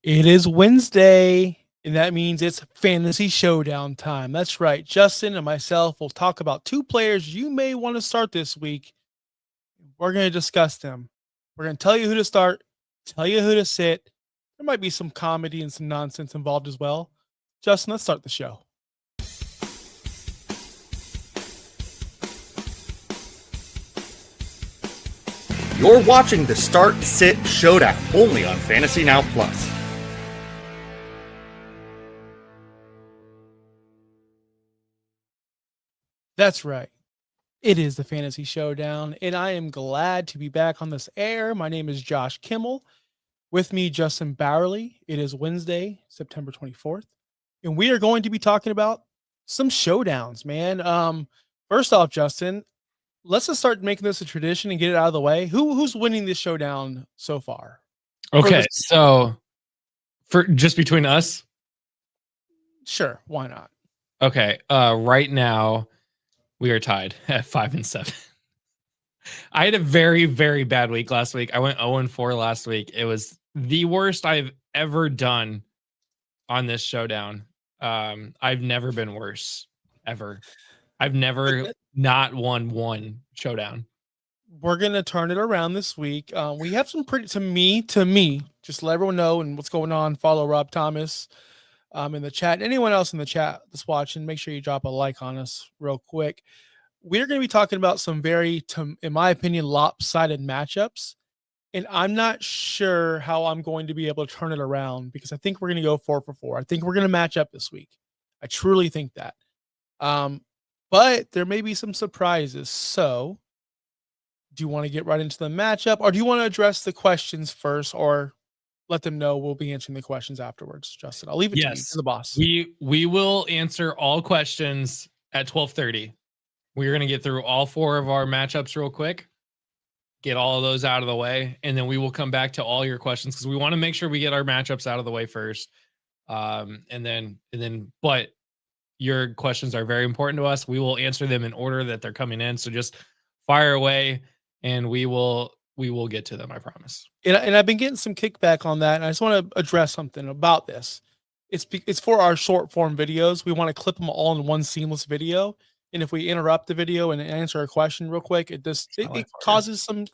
It is Wednesday, and that means it's fantasy showdown time. That's right. Justin and myself will talk about two players you may want to start this week. We're going to discuss them. We're going to tell you who to start, tell you who to sit. There might be some comedy and some nonsense involved as well. Justin, let's start the show. You're watching the Start Sit Showdown only on Fantasy Now Plus. That's right. It is the Fantasy Showdown, and I am glad to be back on this air. My name is Josh Kimmel. With me, Justin Bowerly. It is Wednesday, September 24th, and we are going to be talking about some showdowns, man. First off, Justin, let's just start making this a tradition and get it out of the way. Who's winning this showdown so far? Okay, so for just between us? Sure, why not? Okay, right now we are tied at 5 and 7. I had a very, very bad week last week. I went 0-4 last week. It was the worst I've ever done on this showdown. I've never been worse, ever. I've never not won one showdown. We're gonna turn it around this week. We have some pretty to me. Just let everyone know and what's going on. Follow Rob Thomas in the chat. Anyone else in the chat that's watching, make sure you drop a like on us real quick. We're going to be talking about some very, in my opinion, lopsided matchups. And I'm not sure how I'm going to be able to turn it around because I think we're going to go 4 for 4. I think we're going to match up this week. I truly think that. But there may be some surprises. So do you want to get right into the matchup or do you want to address the questions first or let them know we'll be answering the questions afterwards? Justin, I'll leave it to you, to the boss. We will answer all questions at 12:30. We're going to get through all 4 of our matchups real quick, get all of those out of the way, and then we will come back to all your questions because we want to make sure we get our matchups out of the way first. But your questions are very important to us. We will answer them in order that they're coming in. So just fire away and we will get to them, I promise. And I've been getting some kickback on that. And I just want to address something about this. It's for our short form videos. We want to clip them all in one seamless video. And if we interrupt the video and answer a question real quick, it causes some,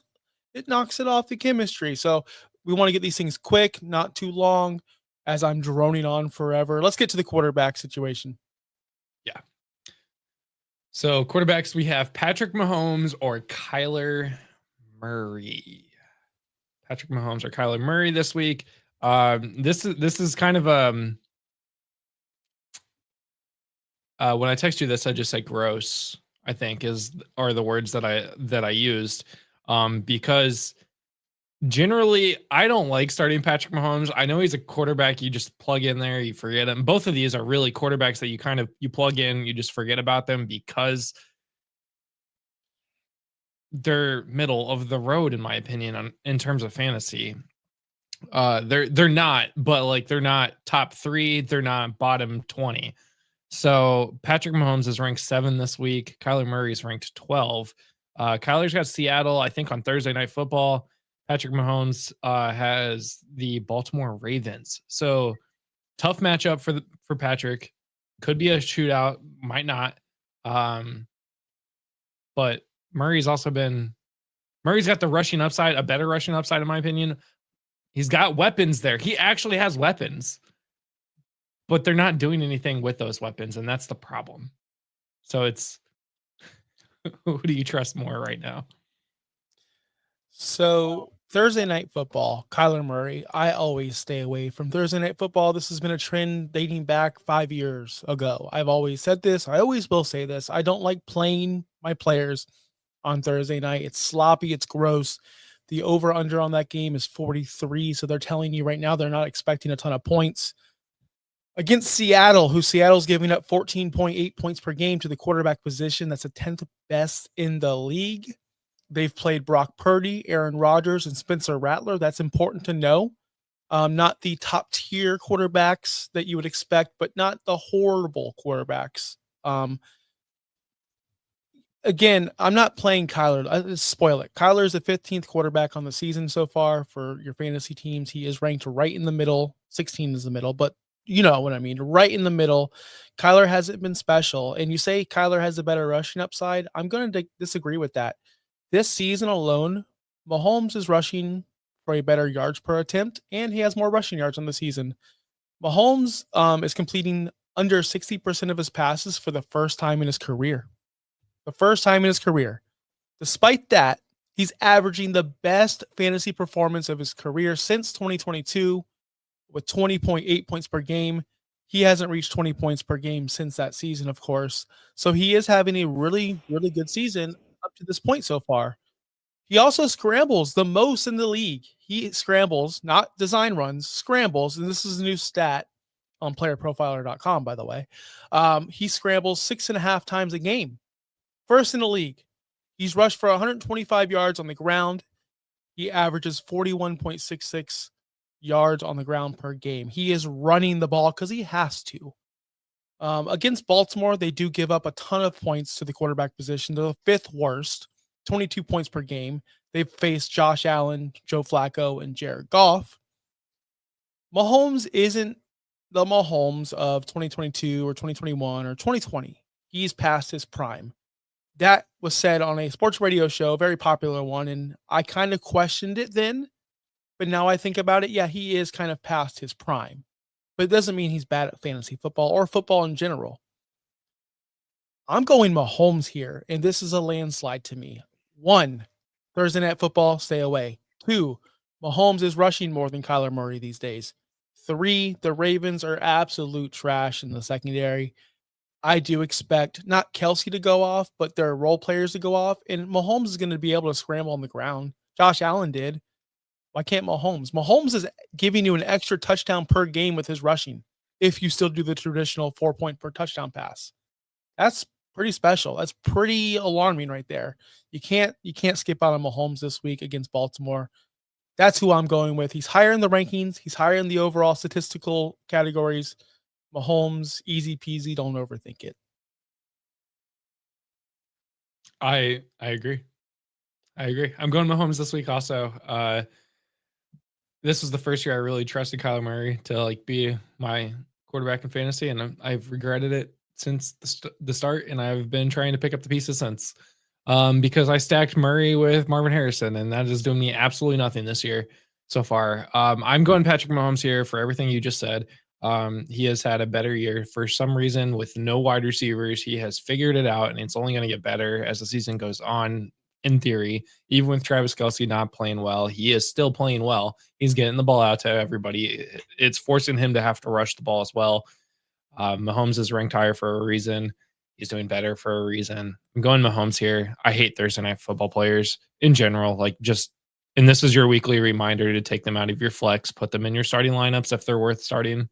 it knocks it off the chemistry. So we want to get these things quick, not too long, as I'm droning on forever. Let's get to the quarterback situation. Yeah. So quarterbacks, we have Patrick Mahomes or Kyler Murray. Patrick Mahomes or Kyler Murray this week. This is kind of when I text you this, I just said gross, I think are the words that I used. Because generally I don't like starting Patrick Mahomes. I know he's a quarterback you just plug in there, you forget him. Both of these are really quarterbacks that you plug in, you just forget about them because they're middle of the road, in my opinion, in terms of fantasy. They're not, but like they're not top 3, they're not bottom 20. So Patrick Mahomes is ranked 7 this week. Kyler Murray is ranked 12. Kyler's got Seattle, I think, on Thursday Night Football. Patrick Mahomes has the Baltimore Ravens. So tough matchup for Patrick. Could be a shootout, might not. But Murray's got the rushing upside, a better rushing upside, in my opinion. He's got weapons there. He actually has weapons. But they're not doing anything with those weapons, and that's the problem. So it's who do you trust more right now? So Thursday Night Football, Kyler Murray. I always stay away from Thursday Night Football. This has been a trend dating back 5 years ago. I've always said this. I always will say this. I don't like playing my players on Thursday night. It's sloppy. It's gross. The over-under on that game is 43, so they're telling you right now they're not expecting a ton of points. Against Seattle, Seattle's giving up 14.8 points per game to the quarterback position. That's the 10th best in the league. They've played Brock Purdy, Aaron Rodgers, and Spencer Rattler. That's important to know. Not the top tier quarterbacks that you would expect, but not the horrible quarterbacks. Again, I'm not playing Kyler. I spoil it. Kyler is the 15th quarterback on the season so far for your fantasy teams. He is ranked right in the middle 16 is the middle, but you know what I mean. Right in the middle. Kyler hasn't been special. And you say Kyler has a better rushing upside. I'm going to disagree with that. This season alone, Mahomes is rushing for a better yards per attempt, and he has more rushing yards on the season. Mahomes is completing under 60% of his passes for the first time in his career. The first time in his career. Despite that, he's averaging the best fantasy performance of his career since 2022 with 20.8 points per game. He hasn't reached 20 points per game since that season, of course. So he is having a really, really good season up to this point so far. He also scrambles the most in the league. He scrambles, not design runs, scrambles. And this is a new stat on playerprofiler.com, by the way. He scrambles 6.5 times a game. First in the league. He's rushed for 125 yards on the ground. He averages 41.66 yards on the ground per game. He is running the ball because he has to. Against Baltimore, they do give up a ton of points to the quarterback position. They're the fifth worst, 22 points per game. They've faced Josh Allen, Joe Flacco, and Jared Goff. Mahomes isn't the Mahomes of 2022 or 2021 or 2020. He's past his prime. That was said on a sports radio show, a very popular one, and I kind of questioned it then. But now I think about it, yeah, he is kind of past his prime. But it doesn't mean he's bad at fantasy football or football in general. I'm going Mahomes here, and this is a landslide to me. 1, Thursday Night Football, stay away. 2, Mahomes is rushing more than Kyler Murray these days. 3, the Ravens are absolute trash in the secondary. I do expect not Kelsey to go off, but their role players to go off, and Mahomes is going to be able to scramble on the ground. Josh Allen did. Why can't Mahomes? Mahomes is giving you an extra touchdown per game with his rushing if you still do the traditional 4-point per touchdown pass. That's pretty special. That's pretty alarming right there. You can't skip out on Mahomes this week against Baltimore. That's who I'm going with. He's higher in the rankings. He's higher in the overall statistical categories. Mahomes, easy peasy. Don't overthink it. I agree. I'm going Mahomes this week also. This was the first year I really trusted Kyler Murray to like be my quarterback in fantasy, and I've regretted it since the start, and I've been trying to pick up the pieces since. Because I stacked Murray with Marvin Harrison, and that is doing me absolutely nothing this year so far. I'm going Patrick Mahomes here for everything you just said. He has had a better year for some reason with no wide receivers. He has figured it out, and it's only going to get better as the season goes on. In theory, even with Travis Kelce not playing well, he is still playing well. He's getting the ball out to everybody. It's forcing him to have to rush the ball as well. Mahomes is ranked higher for a reason. He's doing better for a reason. I'm going Mahomes here. I hate Thursday night football players in general. And this is your weekly reminder to take them out of your flex, put them in your starting lineups if they're worth starting,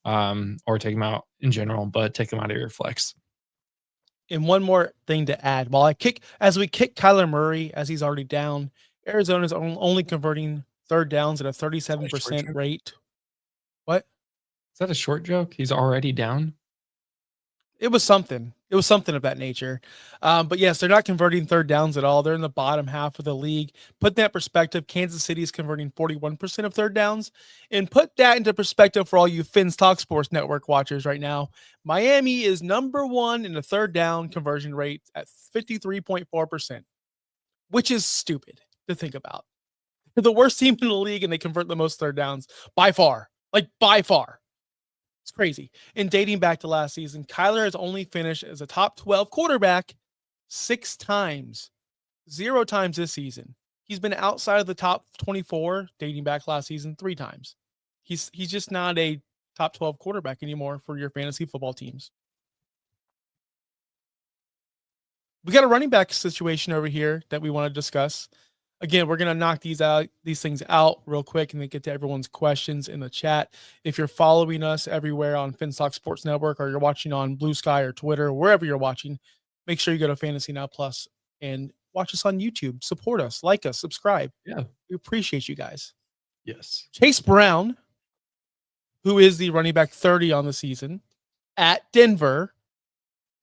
or take them out in general, but take them out of your flex. And one more thing to add, as we kick Kyler Murray, as he's already down, Arizona's only converting third downs at a 37% rate. What? Is that a short joke? He's already down? It was something. It was something of that nature. But yes, they're not converting third downs at all. They're in the bottom half of the league. Put that in perspective, Kansas City is converting 41% of third downs. And put that into perspective for all you Finns Talk Sports Network watchers right now. Miami is number 1 in the third down conversion rate at 53.4%, which is stupid to think about. They're the worst team in the league, and they convert the most third downs by far. By far. It's crazy. And dating back to last season, Kyler has only finished as a top 12 quarterback 6 times, 0 times this season. He's been outside of the top 24 dating back last season 3 times. He's just not a top 12 quarterback anymore for your fantasy football teams. We got a running back situation over here that we want to discuss. Again, we're going to knock these things out real quick and then get to everyone's questions in the chat. If you're following us everywhere on Finstock Sports Network, or you're watching on Blue Sky or Twitter, wherever you're watching, make sure you go to Fantasy Now Plus and watch us on YouTube. Support us, like us, subscribe. Yeah. We appreciate you guys. Yes. Chase Brown, who is the running back 30 on the season, at Denver,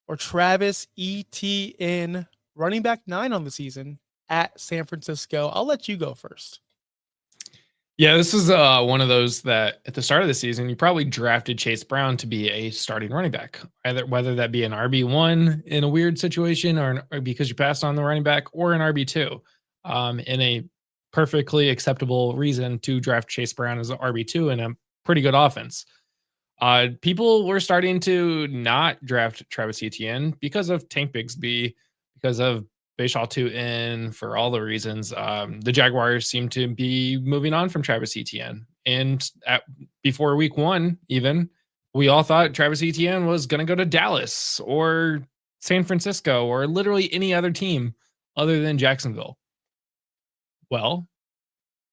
or Travis Etienne, running back 9 on the season, at San Francisco. I'll let you go first. Yeah, this is one of those that at the start of the season, you probably drafted Chase Brown to be a starting running back, either whether that be an RB1 in a weird situation or because you passed on the running back, or an RB2 in a perfectly acceptable reason to draft Chase Brown as an RB2 in a pretty good offense. People were starting to not draft Travis Etienne because of Tank Bigsby, because of Bashaw 2N, for all the reasons. The Jaguars seem to be moving on from Travis Etienne. And before week 1, even, we all thought Travis Etienne was going to go to Dallas or San Francisco or literally any other team other than Jacksonville. Well,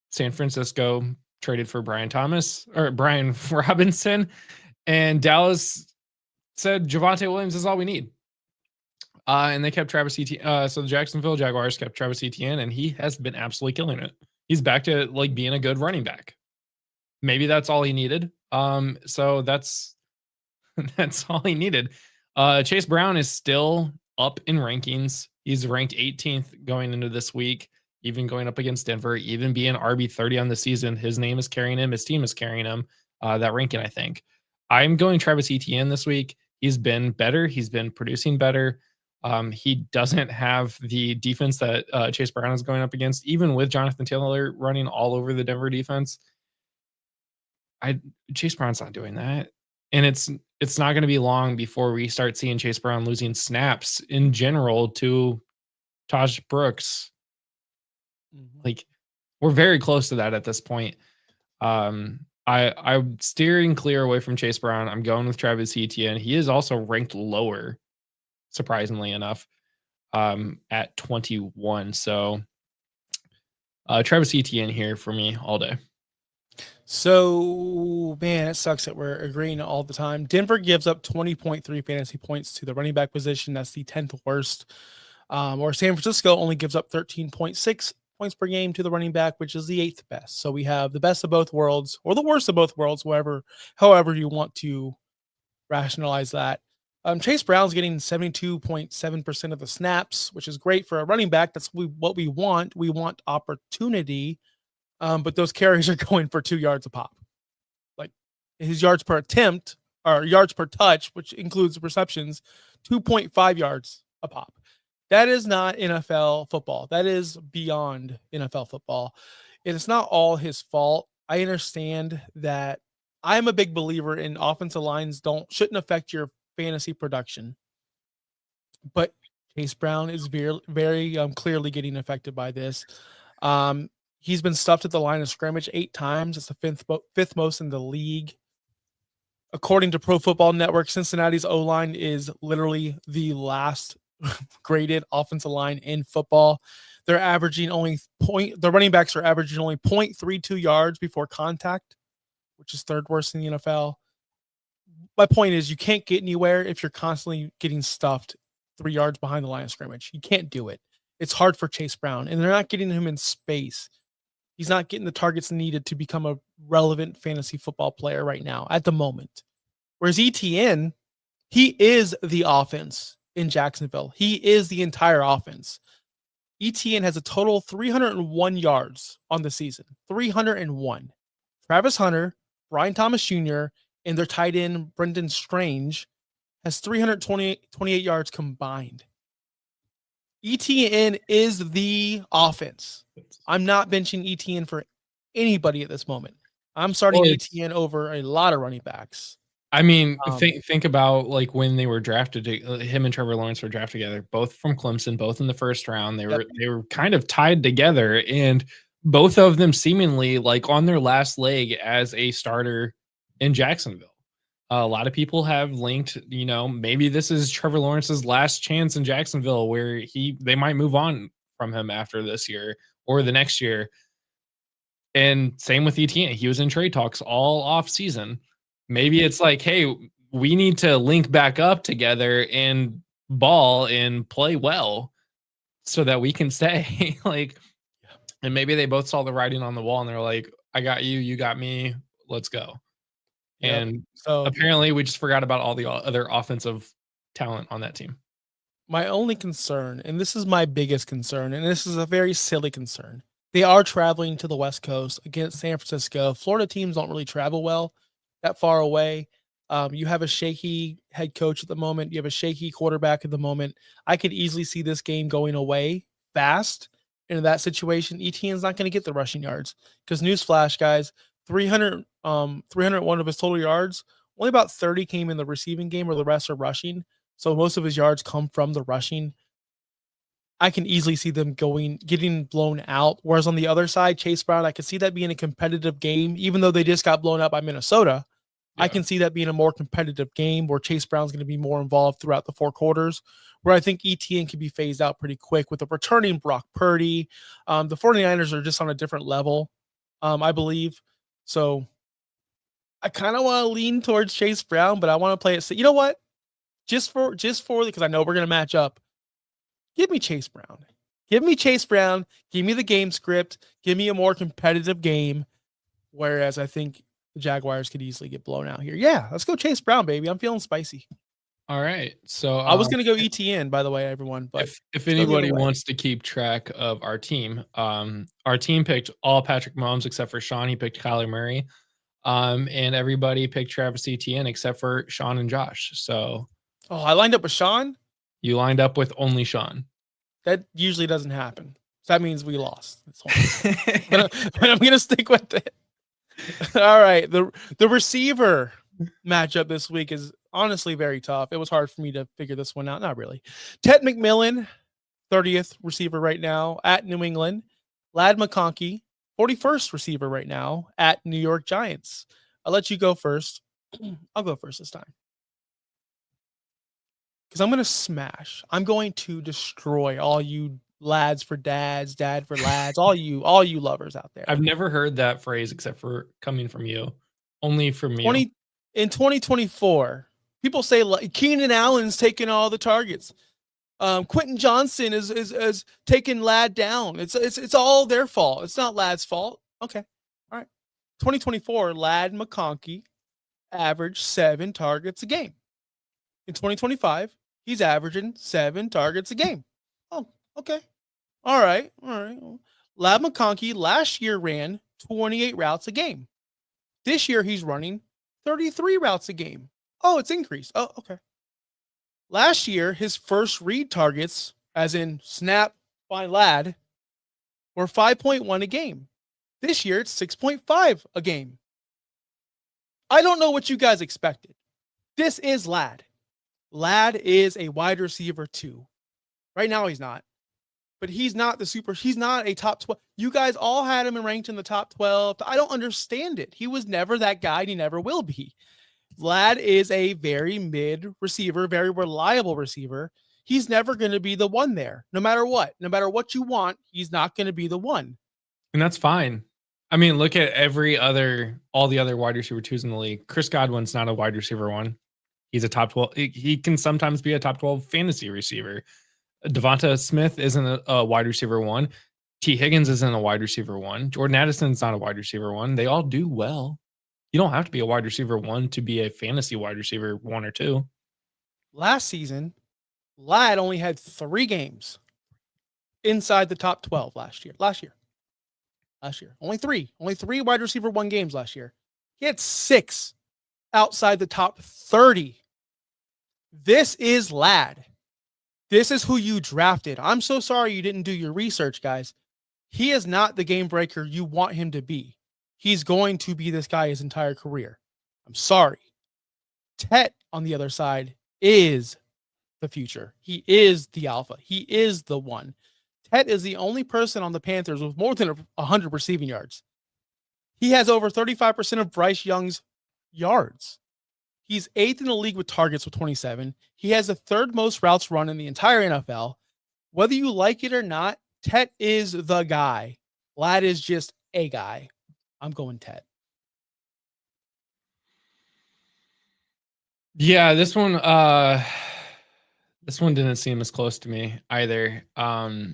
San Francisco traded for Brian Robinson, and Dallas said Javonte Williams is all we need. And they kept Travis Etienne. So the Jacksonville Jaguars kept Travis Etienne, and he has been absolutely killing it. He's back to like being a good running back. Maybe that's all he needed. So that's that's all he needed. Chase Brown is still up in rankings. He's ranked 18th going into this week, even going up against Denver, even being RB30 on the season. His name is carrying him. His team is carrying him. That ranking, I think. I'm going Travis Etienne this week. He's been better. He's been producing better. He doesn't have the defense that Chase Brown is going up against, even with Jonathan Taylor running all over the Denver defense. Chase Brown's not doing that. And it's not going to be long before we start seeing Chase Brown losing snaps in general to Taj Brooks. Like, we're very close to that at this point. I'm steering clear away from Chase Brown. I'm going with Travis Etienne. He is also ranked lower, surprisingly enough, at 21. So Travis Etienne here for me all day. So, man, it sucks that we're agreeing all the time. Denver gives up 20.3 fantasy points to the running back position. That's the 10th worst. Or San Francisco only gives up 13.6 points per game to the running back, which is the 8th best. So we have the best of both worlds, or the worst of both worlds, however you want to rationalize that. Chase Brown's getting 72.7% of the snaps, which is great for a running back. That's what we want. We want opportunity. But those carries are going for 2 yards a pop. Like, his yards per attempt, or yards per touch, which includes receptions, 2.5 yards a pop. That is not NFL football. That is beyond NFL football. And it's not all his fault. I understand that. I'm a big believer in offensive lines shouldn't affect your fantasy production. But Chase Brown is very, very clearly getting affected by this. He's been stuffed at the line of scrimmage 8 times. It's the fifth most in the league. According to Pro Football Network, Cincinnati's O-line is literally the last graded offensive line in football. They're averaging the running backs are averaging only 0.32 yards before contact, which is 3rd worst in the NFL. My point is, you can't get anywhere if you're constantly getting stuffed 3 yards behind the line of scrimmage. You can't do it. It's hard for Chase Brown, and they're not getting him in space. He's not getting the targets needed to become a relevant fantasy football player right now at the moment. Whereas Etienne, he is the offense in Jacksonville. He is the entire offense. Etienne has a total 301 yards on the season. 301. Travis Hunter, Brian Thomas Jr., and their tight end, Brendan Strange, has 328 yards combined. Etienne is the offense. I'm not benching Etienne for anybody at this moment. I'm starting Etienne over a lot of running backs. I mean, think about like when they were drafted. Him and Trevor Lawrence were drafted together, both from Clemson, both in the first round. They were kind of tied together, and both of them seemingly like on their last leg as a starter in Jacksonville. A lot of people have linked, maybe this is Trevor Lawrence's last chance in Jacksonville, where they might move on from him after this year or the next year. And same with Etienne. He was in trade talks all off season. Maybe it's like, hey, we need to link back up together and ball and play well so that we can stay. And maybe they both saw the writing on the wall and they're like, I got you, you got me, let's go. Yep. And so apparently we just forgot about all the other offensive talent on that team. My only concern, and this is my biggest concern, and this is a very silly concern. They are traveling to the West Coast against San Francisco. Florida teams don't really travel well that far away. You have a shaky head coach at the moment. You have a shaky quarterback at the moment. I could easily see this game going away fast. In that situation, Etienne's not going to get the rushing yards because newsflash, guys, 301 of his total yards, only about 30 came in the receiving game, or the rest are rushing. So most of his yards come from the rushing. I can easily see them getting blown out. Whereas on the other side, Chase Brown, I could see that being a competitive game, even though they just got blown out by Minnesota. I can see that being a more competitive game where Chase Brown's going to be more involved throughout the 4 quarters, where I think Etienne can be phased out pretty quick with a returning Brock Purdy. The 49ers are just on a different level, I believe. So I kind of want to lean towards Chase Brown, but I want to play it. So you know what? Just for because I know we're going to match up. Give me Chase Brown. Give me Chase Brown. Give me the game script. Give me a more competitive game. Whereas I think the Jaguars could easily get blown out here. Yeah, let's go Chase Brown, baby. I'm feeling spicy. All right. So I was going to go ETN, by the way, everyone. But if anybody wants to keep track of our team picked all Patrick Mahomes except for Sean. He picked Kyler Murray. And everybody picked Travis Etienne except for Sean and Josh. So I lined up with Sean. You lined up with only Sean. That usually doesn't happen. So that means we lost. But I'm going to stick with it. All right. The receiver matchup this week is honestly very tough. It was hard for me to figure this one out. Not really. Ted McMillan, 30th receiver right now at New England. Ladd McConkey, 41st receiver right now at New York Giants. I'll let you go first. I'll go first this time. Because I'm going to smash. I'm going to destroy all you lads for dads, dad for lads, all you lovers out there. I've never heard that phrase except for coming from you. Only from you. In 2024, people say Keenan Allen's taking all the targets. Quentin Johnson is taking Ladd down. It's all their fault. It's not Ladd's fault. Okay. All right. 2024, Ladd McConkey averaged 7 targets a game. In 2025, he's averaging 7 targets a game. Oh, okay. All right. Ladd McConkey last year ran 28 routes a game. This year he's running 33 routes a game. Oh, it's increased. Oh, okay. Last year, his first read targets, as in snap, find Ladd, were 5.1 a game. This year, it's 6.5 a game. I don't know what you guys expected. This is Ladd. Ladd is a wide receiver too. Right now, he's not. But he's not he's not a top 12. You guys all had him ranked in the top 12. I don't understand it. He was never that guy, and he never will be. Ladd is a very mid receiver, very reliable receiver. He's never going to be the one there, no matter what. No matter what you want, he's not going to be the one. And that's fine. I mean, look at all the other wide receiver 2s in the league. Chris Godwin's not a wide receiver 1. He's a top 12. He can sometimes be a top 12 fantasy receiver. Devonta Smith isn't a wide receiver 1. T. Higgins isn't a wide receiver 1. Jordan Addison's not a wide receiver 1. They all do well. You don't have to be a wide receiver 1 to be a fantasy wide receiver 1 or 2. Last season, Ladd only had 3 games inside the top 12 last year. Only 3 wide receiver 1 games last year. He had 6 outside the top 30. This is Ladd. This is who you drafted. I'm so sorry you didn't do your research, guys. He is not the game breaker you want him to be. He's going to be this guy his entire career. I'm sorry. Tet, on the other side, is the future. He is the alpha. He is the one. Tet is the only person on the Panthers with more than 100 receiving yards. He has over 35% of Bryce Young's yards. He's 8th in the league with targets with 27. He has the 3rd most routes run in the entire NFL. Whether you like it or not, Tet is the guy. Ladd is just a guy. I'm going Tet. Yeah, this one didn't seem as close to me either.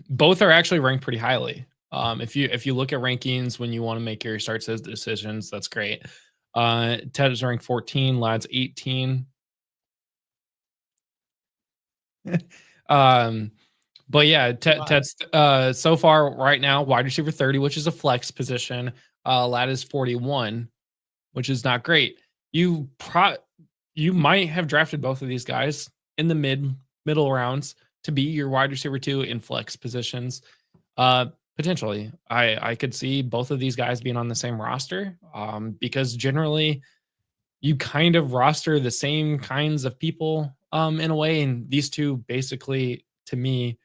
Both are actually ranked pretty highly. If you look at rankings when you want to make your start says decisions, that's great. Ted is ranked 14, Ladd's 18. But yeah, Ted's so far right now, wide receiver 30, which is a flex position. Lad is 41, which is not great. You might have drafted both of these guys in the middle rounds to be your wide receiver 2 in flex positions. Potentially, I could see both of these guys being on the same roster, because generally you kind of roster the same kinds of people in a way, and these two basically to me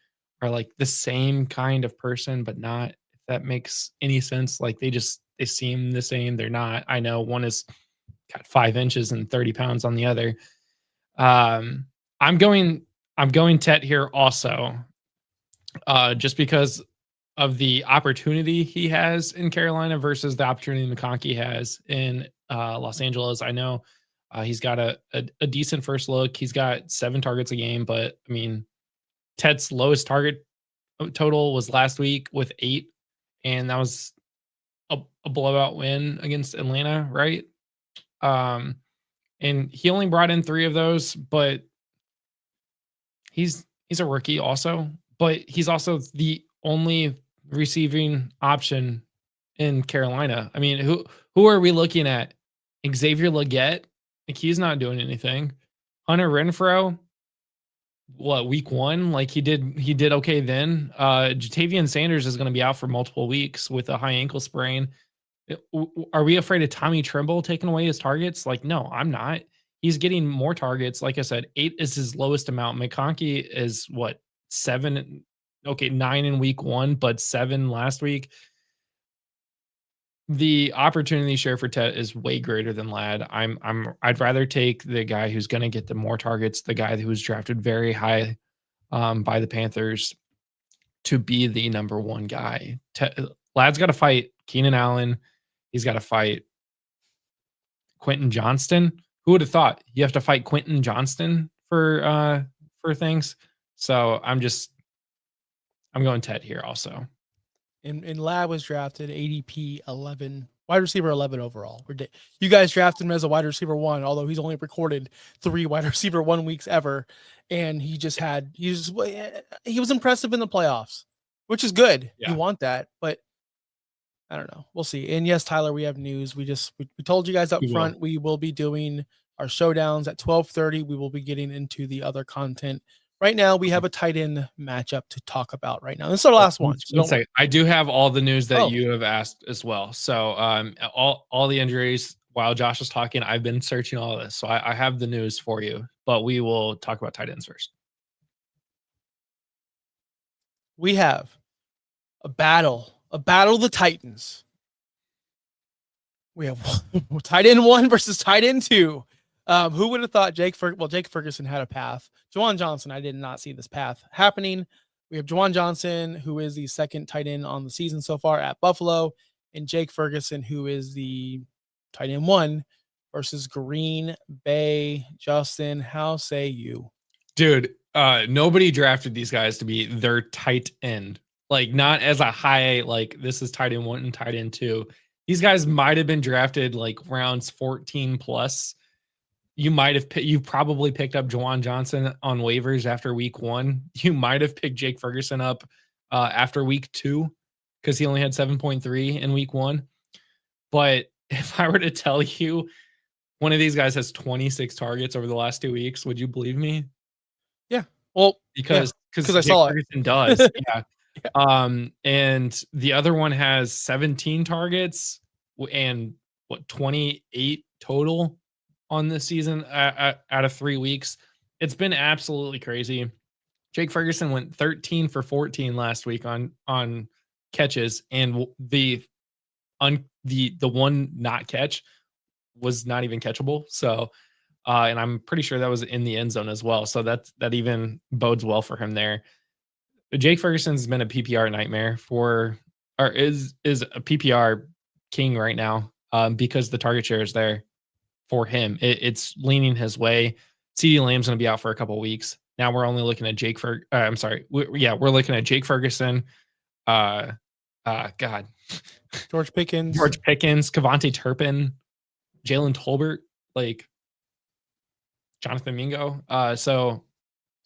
are like the same kind of person, but not, if that makes any sense. Like they seem the same. They're not. I know one is got 5 inches and 30 pounds on the other. I'm going Tet here also, just because of the opportunity he has in Carolina versus the opportunity McConkey has in Los Angeles. I know he's got a decent first look. He's got 7 targets a game, but I mean, Ted's lowest target total was last week with 8, and that was a blowout win against Atlanta, right? And he only brought in 3 of those, but he's a rookie also, but he's also the only receiving option in Carolina. I mean, who are we looking at? Xavier Legette? Like he's not doing anything. Hunter Renfrow, what, week 1? Like he did okay then. Jatavian Sanders is going to be out for multiple weeks with a high ankle sprain. Are we afraid of Tommy Trimble taking away his targets? Like, no, I'm not. He's getting more targets. Like I said, 8 is his lowest amount. McConkey is what, 7? Okay, 9 in week 1, but 7 last week. The opportunity share for Tet is way greater than Lad. I'd rather take the guy who's going to get the more targets, the guy who was drafted very high by the Panthers to be the number 1 guy. Lad's got to fight Keenan Allen. He's got to fight Quentin Johnston. Who would have thought you have to fight Quentin Johnston for things? So I'm going Ted here also. And Lad was drafted ADP 11, wide receiver 11 overall. You guys drafted him as a wide receiver 1, although he's only recorded 3 wide receiver 1 weeks ever, and he was impressive in the playoffs, which is good. Yeah. You want that, but I don't know. We'll see. And yes, Tyler, we have news. We told you guys up front we will be doing our showdowns at 12:30. We will be getting into the other content. Right now, we have a tight end matchup to talk about right now. This is our last one. So I do have all the news that you have asked as well. So all the injuries, while Josh is talking, I've been searching all this. So I have the news for you, but we will talk about tight ends first. We have a battle of the Titans. We have tight end 1 versus tight end 2. Who would have thought Jake Ferguson had a path? Juwan Johnson, I did not see this path happening. We have Juwan Johnson, who is the 2nd tight end on the season so far at Buffalo, and Jake Ferguson, who is the tight end 1 versus Green Bay. Justin, how say you? Dude, nobody drafted these guys to be their tight end. Like, not as a high, like, this is tight end 1 and tight end 2. These guys might have been drafted like rounds 14 plus. You probably picked up Juwan Johnson on waivers after week 1. You might have picked Jake Ferguson up after week 2 because he only had 7.3 in week 1. But if I were to tell you one of these guys has 26 targets over the last 2 weeks, would you believe me? Yeah. Well, because I saw Ferguson does. Yeah. And the other one has 17 targets and 28 total on this season out of 3 weeks. It's been absolutely crazy. Jake Ferguson went 13 for 14 last week on catches, and the one not catch was not even catchable. So, and I'm pretty sure that was in the end zone as well. So that even bodes well for him there. Jake Ferguson's been a PPR nightmare is a PPR king right now, because the target share is there for him. It's leaning his way. CeeDee Lamb's going to be out for a couple of weeks. Now we're only looking at we're looking at Jake Ferguson. God, George Pickens, Kevontae Turpin, Jalen Tolbert, like Jonathan Mingo. So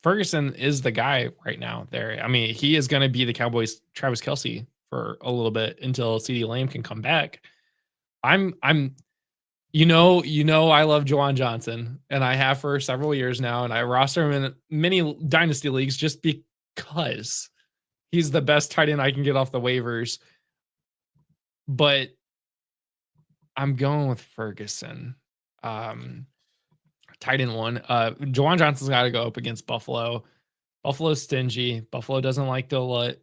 Ferguson is the guy right now there. I mean, he is going to be the Cowboys' Travis Kelce for a little bit until CeeDee Lamb can come back. I'm I love Juwan Johnson, and I have for several years now, and I roster him in many dynasty leagues just because he's the best tight end I can get off the waivers. But I'm going with Ferguson. Tight end one. Juwan Johnson's got to go up against Buffalo. Buffalo's stingy. Buffalo doesn't like to let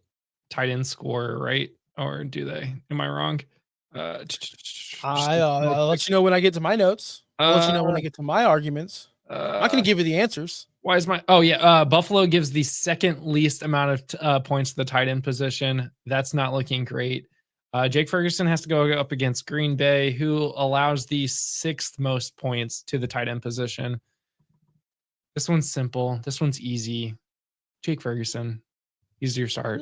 tight ends score, right? Or do they? Am I wrong? I'll let you know when I get to my notes. I'll let you know when I get to my arguments. I'm not going to give you the answers. Why is Buffalo gives the second least amount of points to the tight end position. That's not looking great. Jake Ferguson has to go up against Green Bay, who allows the 6th most points to the tight end position. This one's simple. This one's easy. Jake Ferguson. He's your start.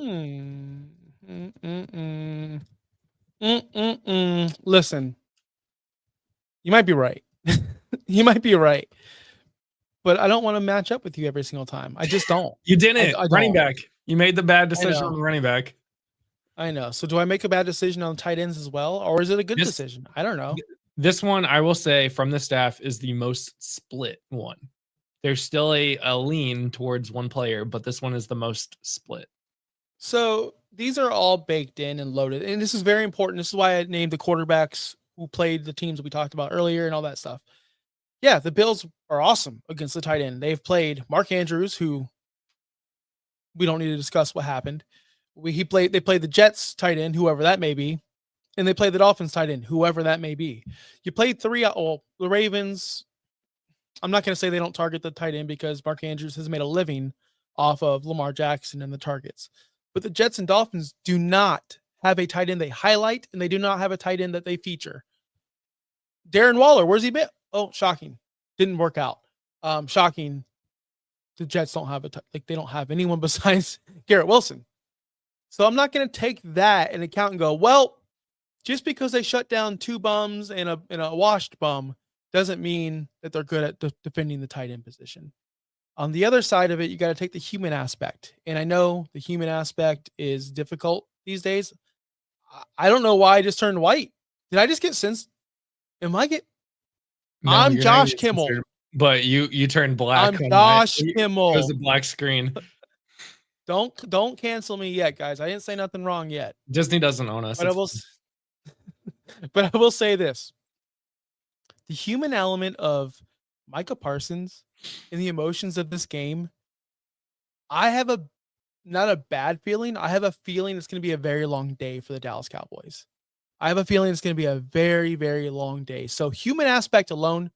Listen, you might be right. You might be right. But I don't want to match up with you every single time. I just don't. You didn't. I running back. You made the bad decision on the running back. I know. So do I make a bad decision on tight ends as well? Or is it a good decision? I don't know. This one, I will say, from the staff, is the most split one. There's still a lean towards one player, but this one is the most split. So these are all baked in and loaded. And this is very important. This is why I named the quarterbacks who played the teams that we talked about earlier and all that stuff. Yeah, the Bills are awesome against the tight end. They've played Mark Andrews, who we don't need to discuss what happened. They played the Jets tight end, whoever that may be, and they played the Dolphins tight end, whoever that may be. You played the Ravens. I'm not going to say they don't target the tight end because Mark Andrews has made a living off of Lamar Jackson and the targets. But the Jets and Dolphins do not have a tight end they highlight, and they do not have a tight end that they feature. Darren Waller, where's he been? Oh, shocking. Didn't work out. Shocking. The Jets don't have they don't have anyone besides Garrett Wilson. So I'm not going to take that into account and go, well, just because they shut down 2 bums and a washed bum doesn't mean that they're good at defending the tight end position. On the other side of it, you got to take the human aspect. And I know the human aspect is difficult these days. I don't know why I just turned white. Did I just get sensed? I'm Josh Kimmel. But you turned black. I'm Josh Kimmel. It was a black screen. Don't cancel me yet, guys. I didn't say nothing wrong yet. Disney doesn't own us. But I will say this. The human element of Micah Parsons and the emotions of this game, I have not a bad feeling. I have a feeling it's going to be a very long day for the Dallas Cowboys. I have a feeling it's going to be a very, very long day. So human aspect alone,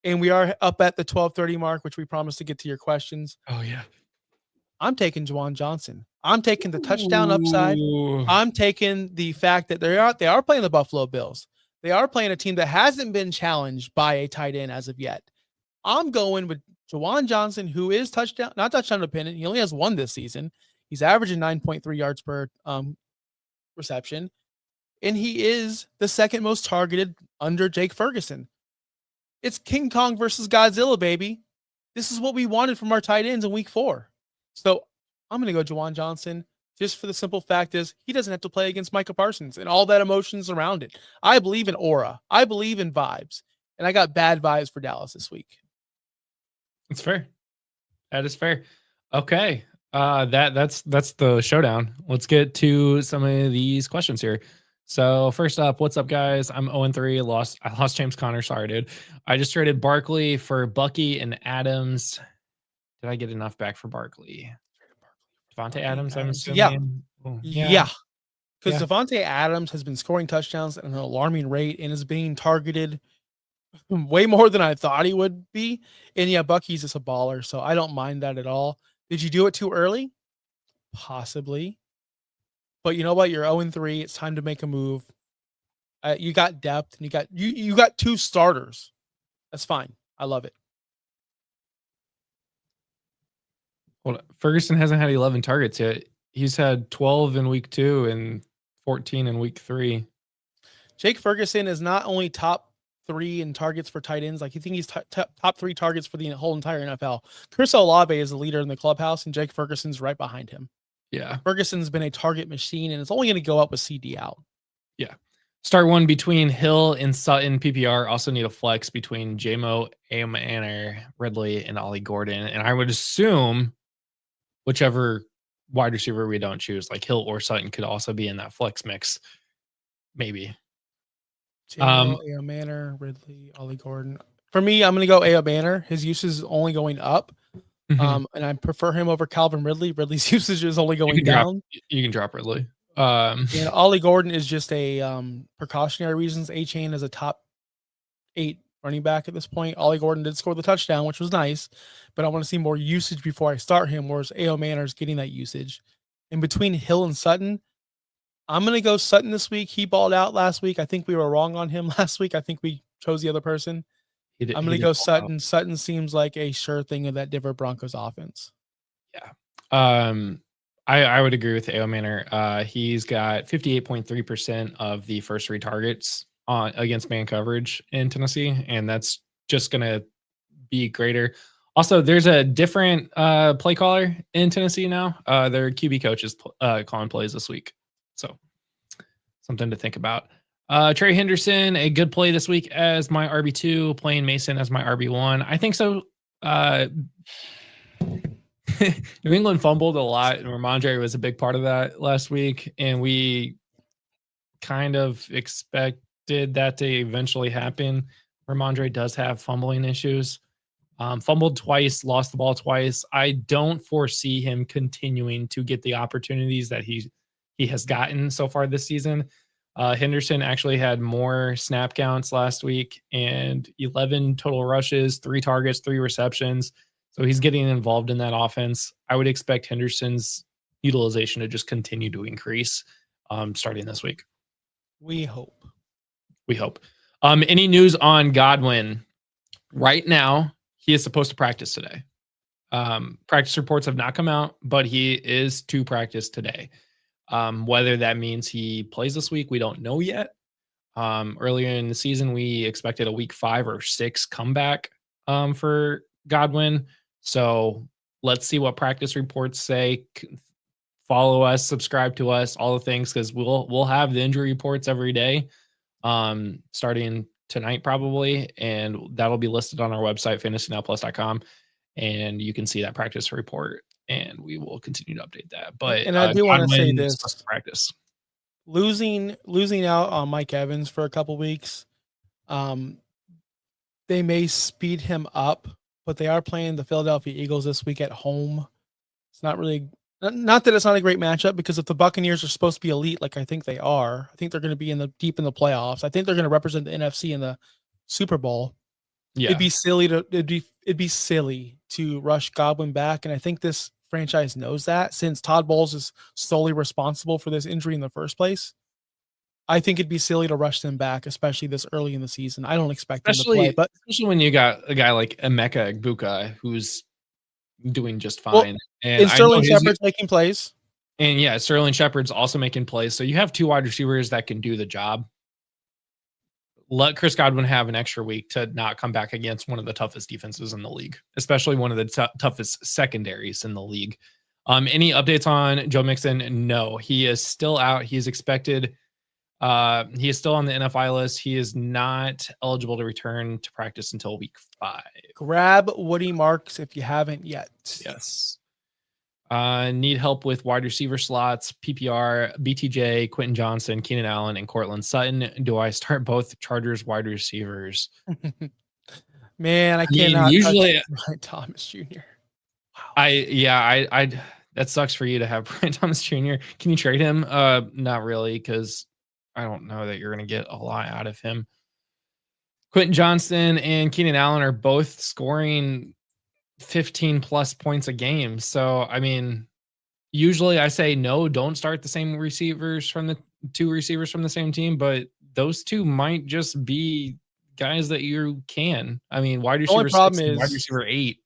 and we are up at the 12:30 mark, which we promised to get to your questions. Oh, yeah. I'm taking Juwan Johnson. I'm taking the touchdown upside. I'm taking the fact that they are playing the Buffalo Bills. They are playing a team that hasn't been challenged by a tight end as of yet. I'm going with Juwan Johnson, who is not touchdown dependent. He only has 1 this season. He's averaging 9.3 yards per reception. And he is the 2nd most targeted under Jake Ferguson. It's King Kong versus Godzilla, baby. This is what we wanted from our tight ends in week 4. So I'm going to go Juwan Johnson just for the simple fact is he doesn't have to play against Micah Parsons and all that emotions around it. I believe in aura. I believe in vibes. And I got bad vibes for Dallas this week. That's fair. That is fair. Okay. That's the showdown. Let's get to some of these questions here. So first up, what's up, guys? I'm 0-3. I lost James Conner. Sorry, dude. I just traded Barkley for Bucky and Adams. Did I get enough back for Barkley? Devontae Adams, I'm assuming. Yeah. Because Devontae Adams has been scoring touchdowns at an alarming rate and is being targeted way more than I thought he would be. And yeah, Bucky's just a baller, so I don't mind that at all. Did you do it too early? Possibly. But you know what? You're 0-3. It's time to make a move. You got depth, and you got 2 starters. That's fine. I love it. Well, Ferguson hasn't had 11 targets yet. He's had 12 in week 2 and 14 in week 3. Jake Ferguson is not only top 3 in targets for tight ends. Like, you think he's top 3 targets for the whole entire NFL. Chris Olave is the leader in the clubhouse, and Jake Ferguson's right behind him. Yeah. Ferguson's been a target machine, and it's only going to go up with CD out. Yeah. Start one between Hill and Sutton PPR. Also need a flex between JMO, Amanor, Ridley, and Ollie Gordon. And I would assume whichever wide receiver we don't choose, like Hill or Sutton, could also be in that flex mix. Maybe. JMO, Manor, Ridley, Ollie Gordon. For me, I'm going to go A.O. Banner. His usage is only going up. And I prefer him over Calvin Ridley. Ridley's usage is only going down. You can drop Ridley. And Ollie Gordon is just a precautionary reasons. A-Chain is a top 8 running back at this point. Ollie Gordon did score the touchdown, which was nice, but I want to see more usage before I start him, whereas A.O. Manor is getting that usage. In between Hill and Sutton, I'm going to go Sutton this week. He balled out last week. I think we were wrong on him last week. I think we chose the other person. I'm going to go Sutton. Sutton seems like a sure thing of that Denver Broncos offense. Yeah. I would agree with A.O. Manor. He's got 58.3% of the first 3 targets against man coverage in Tennessee, and that's just going to be greater. Also, there's a different play caller in Tennessee now. Their QB coach is calling plays this week. So something to think about. Trey Henderson, a good play this week as my RB2, playing Mason as my RB1. I think so. New England fumbled a lot, and Ramondre was a big part of that last week, and we kind of expected that to eventually happen. Ramondre does have fumbling issues. Fumbled twice, lost the ball twice. I don't foresee him continuing to get the opportunities that he has gotten so far this season. Henderson actually had more snap counts last week and 11 total rushes, 3 targets, 3 receptions. So he's getting involved in that offense. I would expect Henderson's utilization to just continue to increase starting this week. We hope. Any news on Godwin? Right now, he is supposed to practice today. Practice reports have not come out, but he is to practice today. Whether that means he plays this week, we don't know yet. Earlier in the season, we expected a week 5 or 6 comeback for Godwin. So let's see what practice reports say. Follow us, subscribe to us, all the things, because we'll have the injury reports every day, starting tonight probably, and that'll be listed on our website, fantasynowplus.com, and you can see that practice report, and we will continue to update that. But and I do want to say this: practice losing out on Mike Evans for a couple weeks, they may speed him up, but they are playing the Philadelphia Eagles this week at home. It's not really, not that it's not a great matchup, because if the Buccaneers are supposed to be elite, like I think they are, I think they're going to be deep in the playoffs. I think they're going to represent the NFC in the Super Bowl. Yeah. It'd be silly to rush Godwin back, and I think this franchise knows that, since Todd Bowles is solely responsible for this injury in the first place. I think it'd be silly to rush them back, especially this early in the season. I don't expect them to play, but especially when you got a guy like Emeka Egbuka who's doing just fine. Well, and Sterling Shepard's making plays. And yeah, Sterling Shepard's also making plays. So you have 2 wide receivers that can do the job. Let Chris Godwin have an extra week to not come back against one of the toughest defenses in the league, especially one of the toughest secondaries in the league. Any updates on Joe Mixon? No, he is still out. He's expected. He is still on the NFI list. He is not eligible to return to practice until week 5. Grab Woody Marks if you haven't yet. Yes. Need help with wide receiver slots, PPR, BTJ, Quentin Johnson, Keenan Allen, and Cortland Sutton. Do I start both Chargers wide receivers? Man, I cannot usually Brian Thomas Jr. Wow. I that sucks for you to have Brian Thomas Jr. Can you trade him? Not really, because I don't know that you're going to get a lot out of him. Quentin Johnson and Keenan Allen are both scoring 15 plus points a game. So, I mean, usually I say no, don't start the same receivers from the 2 receivers from the same team, but those 2 might just be guys that you can. I mean, wide receiver 6 and wide receiver 8.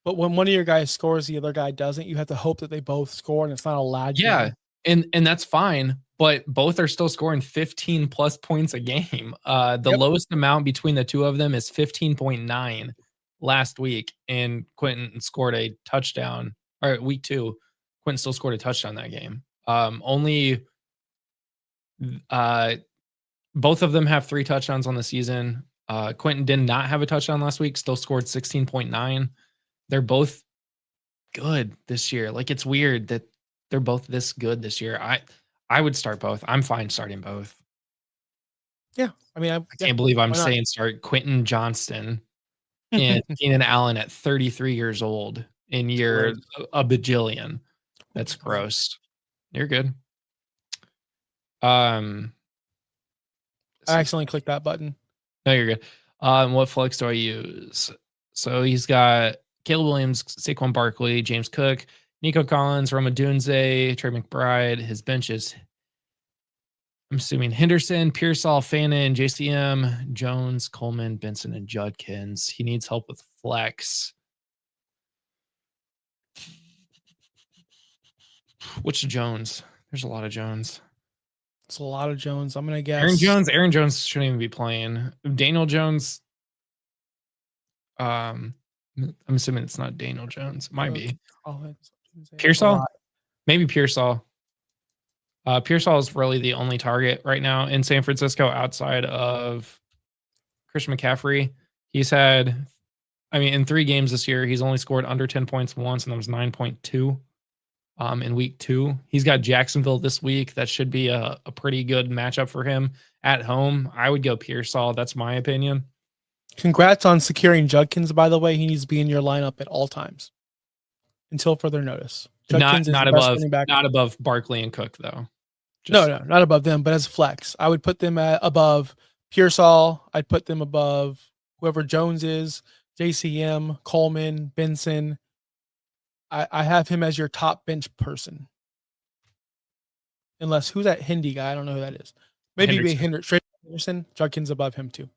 But when one of your guys scores, the other guy doesn't, you have to hope that they both score, and it's not a lag. Yeah. And that's fine. but both are still scoring 15 plus points a game. The Yep. lowest amount between the two of them is 15.9 last week, and Quentin scored a touchdown. Or week 2, Quentin still scored a touchdown that game. Only both of them have 3 touchdowns on the season. Quentin did not have a touchdown last week, still scored 16.9. They're both good this year. Like, it's weird that they're both this good this year. I would start both. I'm fine starting both. Yeah. I mean, I can't believe I'm saying start Quentin Johnston and Keenan Allen at 33 years old in year a bajillion. That's gross. You're good. I accidentally clicked that button. No, you're good. What flex do I use? So he's got Caleb Williams, Saquon Barkley, James Cook, Nico Collins, Roma Dunze, Trey McBride. His bench is, I'm assuming, Henderson, Pearsall, Fannin, JCM, Jones, Coleman, Benson, and Judkins. He needs help with flex. Which Jones? There's a lot of Jones. It's a lot of Jones. I'm gonna guess Aaron Jones shouldn't even be playing. Daniel Jones. I'm assuming it's not Daniel Jones. It might be Pearsall. Maybe Pearsall. Pearsall is really the only target right now in San Francisco outside of Christian McCaffrey. He's had, in 3 games this year, he's only scored under 10 points once, and that was 9.2 in week 2. He's got Jacksonville this week. That should be a pretty good matchup for him at home. I would go Pearsall. That's my opinion. Congrats on securing Judkins, by the way. He needs to be in your lineup at all times until further notice. Judkins not above Barkley and Cook, though. No, not above them, but as flex. I would put them above Pearsall. I'd put them above whoever Jones is, JCM, Coleman, Benson. I have him as your top bench person. Unless, who's that Hindi guy? I don't know who that is. Maybe Henderson. Judkins above him too.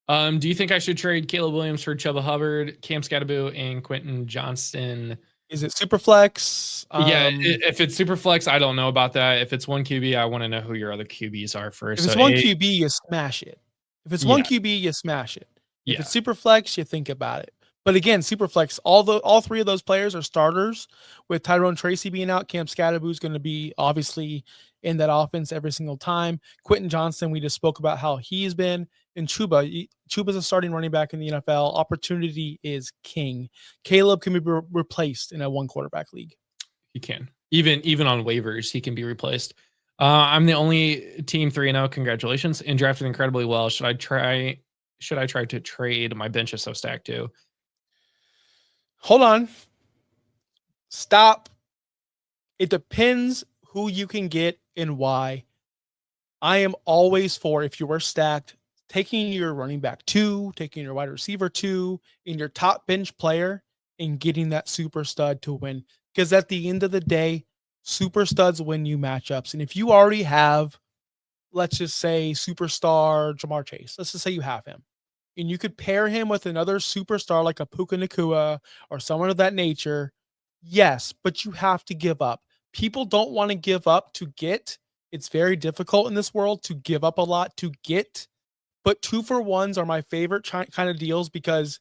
Do you think I should trade Caleb Williams for Chuba Hubbard, Cam Scatterbo, and Quentin Johnston? Is it super flex? If it's super flex, I don't know about that. If it's 1 QB, I want to know who your other QBs are first. If it's 1 QB, you smash it. If it's 1 QB, you smash it. If it's super flex, you think about it. But again, super flex, all 3 of those players are starters. With Tyrone Tracy being out, Cam Scatterbo is going to be obviously in that offense every single time. Quentin Johnston, we just spoke about how he's been. And Chuba's a starting running back in the NFL. Opportunity is king. Caleb can be replaced in a 1 quarterback league. He can. Even on waivers, he can be replaced. I'm the only team 3-0. Congratulations. And drafted incredibly well. Should I try to trade? My bench is so stacked too. Hold on. Stop. It depends who you can get and why. I am always for, if you are stacked, taking your running back 2, taking your wide receiver 2, in your top bench player, and getting that super stud to win. Because at the end of the day, super studs win you matchups. And if you already have, let's just say, superstar Jamar Chase, let's just say you have him, and you could pair him with another superstar like a Puka Nacua or someone of that nature, yes, but you have to give up. People don't want to give up to get. It's very difficult in this world to give up a lot to get. But 2-for-1s are my favorite kind of deals, because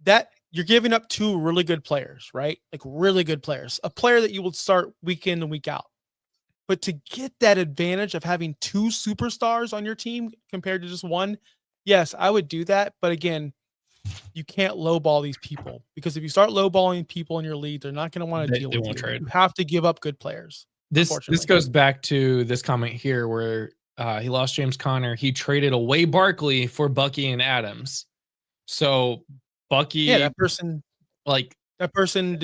that you're giving up 2 really good players, right? Like really good players, a player that you will start week in and week out. But to get that advantage of having 2 superstars on your team compared to just 1, yes, I would do that. But again, you can't lowball these people, because if you start lowballing people in your league, they're not going to want to deal with you. Trade. You have to give up good players. This goes back to this comment here where he lost James Conner. He traded away Barkley for Bucky and Adams. So Bucky, that person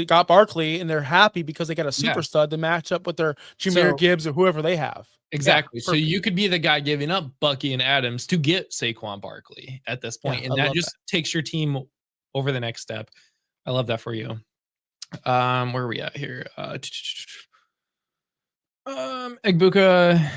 got Barkley, and they're happy because they got a super stud to match up with their Jahmyr Gibbs or whoever they have. Exactly. So you could be the guy giving up Bucky and Adams to get Saquon Barkley at this point, and that just takes your team over the next step. I love that for you. Where are we at here? Egbuka.